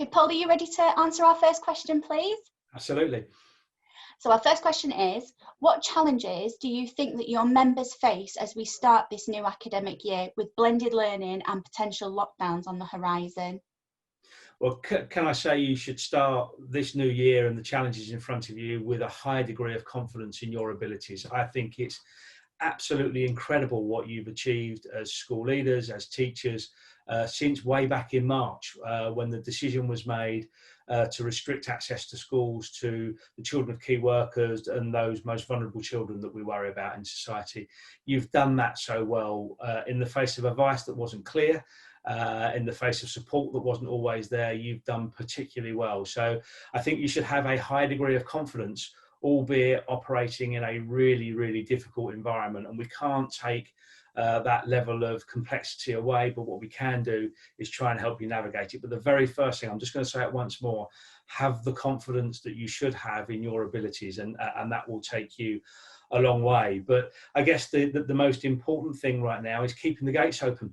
Okay, Paul, are you ready to answer our first question, please? Absolutely. So our first question is, what challenges do you think that your members face as we start this new academic year with blended learning and potential lockdowns on the horizon? Well, can I say you should start this new year and the challenges in front of you with a high degree of confidence in your abilities. I think it's absolutely incredible what you've achieved as school leaders, as teachers, since way back in March, when the decision was made to restrict access to schools to the children of key workers and those most vulnerable children that we worry about in society. You've done that so well in the face of advice that wasn't clear. In the face of support that wasn't always there, you've done particularly well. So I think you should have a high degree of confidence, albeit operating in a really, really difficult environment. And we can't take that level of complexity away, but what we can do is try and help you navigate it. But the very first thing, I'm just going to say it once more, have the confidence that you should have in your abilities, and that will take you a long way. But I guess the most important thing right now is keeping the gates open.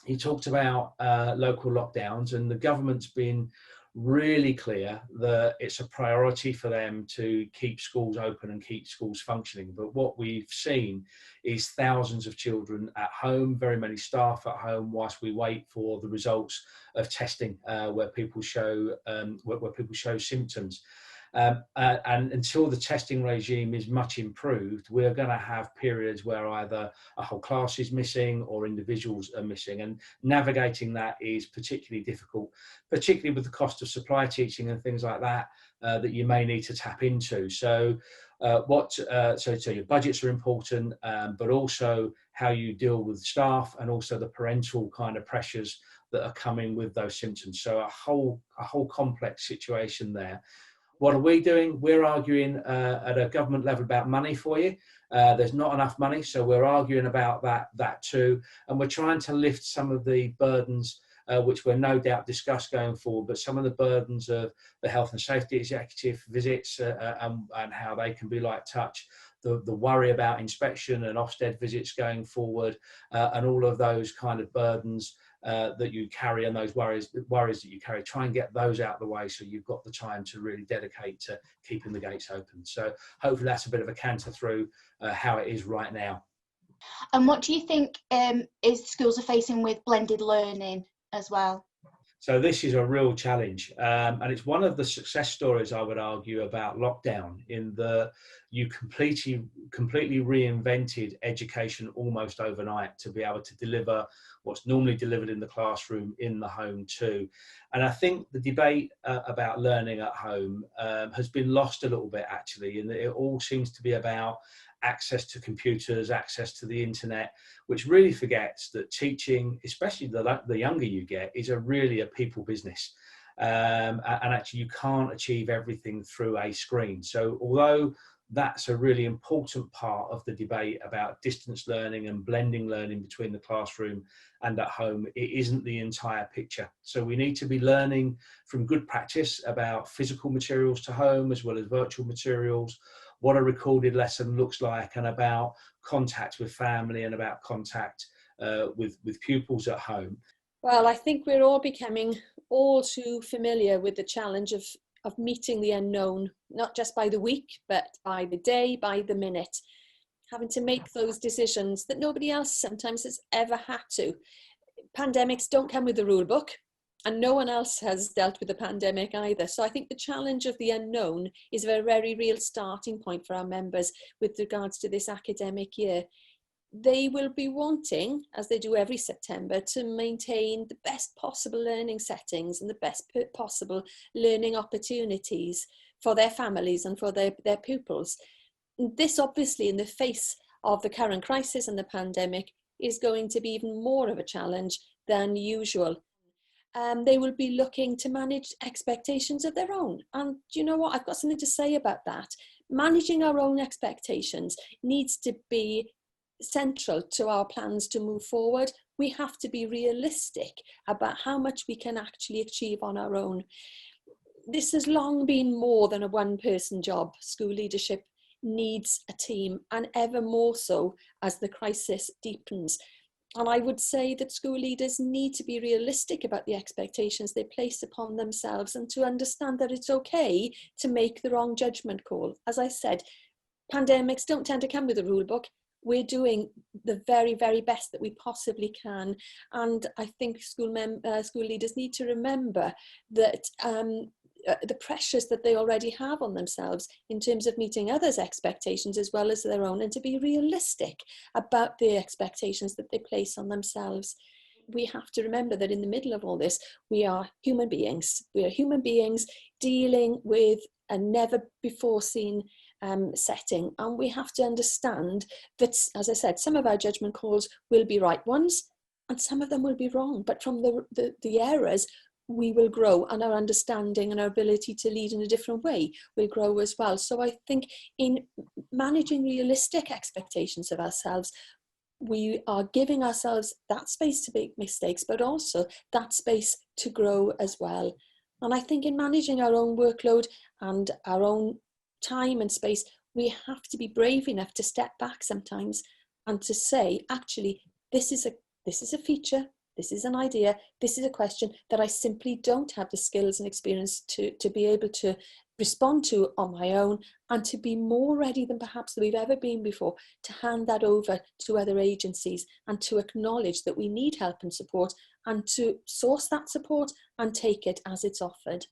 He talked about local lockdowns, and the government's been really clear that it's a priority for them to keep schools open and keep schools functioning. But what we've seen is thousands of children at home, very many staff at home, whilst we wait for the results of testing where people show symptoms. And until the testing regime is much improved, we're going to have periods where either a whole class is missing or individuals are missing, and navigating that is particularly difficult, particularly with the cost of supply teaching and things like that that you may need to tap into. So so your budgets are important, but also how you deal with staff and also the parental kind of pressures that are coming with those symptoms. So a whole complex situation there. What are we doing? We're arguing at a government level about money for you. There's not enough money, so we're arguing about that too. And we're trying to lift some of the burdens, which we'll no doubt discuss going forward, but some of the burdens of the health and safety executive visits and how they can be light touch, the worry about inspection and Ofsted visits going forward, and all of those kind of burdens that you carry and those worries that you carry, try and get those out of the way so you've got the time to really dedicate to keeping the gates open. So hopefully that's a bit of a canter through how it is right now. And what do you think is schools are facing with blended learning as well? So this is a real challenge, and it's one of the success stories, I would argue, about lockdown, in that you completely reinvented education almost overnight to be able to deliver what's normally delivered in the classroom in the home too. And I think the debate about learning at home has been lost a little bit, actually, and it all seems to be about access to computers, access to the internet, which really forgets that teaching, especially the younger you get, is really a people business. And actually you can't achieve everything through a screen. So although that's a really important part of the debate about distance learning and blending learning between the classroom and at home, it isn't the entire picture. So we need to be learning from good practice about physical materials to home as well as virtual materials, what a recorded lesson looks like, and about contact with family and about contact with pupils at home. Well, I think we're all becoming all too familiar with the challenge of meeting the unknown, not just by the week, but by the day, by the minute, having to make those decisions that nobody else sometimes has ever had to. Pandemics don't come with a rule book, and no one else has dealt with the pandemic either. So I think the challenge of the unknown is a very real starting point for our members with regards to this academic year. They will be wanting, as they do every September, to maintain the best possible learning settings and the best possible learning opportunities for their families and for their pupils. This, obviously, in the face of the current crisis and the pandemic, is going to be even more of a challenge than usual. They will be looking to manage expectations of their own. And do you know what? I've got something to say about that. Managing our own expectations needs to be central to our plans to move forward. We have to be realistic about how much we can actually achieve on our own. This has long been more than a one-person job. School leadership needs a team, and ever more so as the crisis deepens. And I would say that school leaders need to be realistic about the expectations they place upon themselves, and to understand that it's okay to make the wrong judgment call. As I said, pandemics don't tend to come with a rule book. We're doing the very, very best that we possibly can. And I think school leaders need to remember that the pressures that they already have on themselves in terms of meeting others' expectations as well as their own, and to be realistic about the expectations that they place on themselves. We have to remember that in the middle of all this, we are human beings. We are human beings dealing with a never before seen setting, and we have to understand that, as I said, some of our judgment calls will be right ones and some of them will be wrong, but from the errors we will grow, and our understanding and our ability to lead in a different way will grow as well. So I think in managing realistic expectations of ourselves, we are giving ourselves that space to make mistakes, but also that space to grow as well. And I think in managing our own workload and our own time and space, we have to be brave enough to step back sometimes and to say, actually, this is a feature, this is an idea, this is a question that I simply don't have the skills and experience to be able to respond to on my own, and to be more ready than perhaps we've ever been before to hand that over to other agencies, and to acknowledge that we need help and support, and to source that support and take it as it's offered.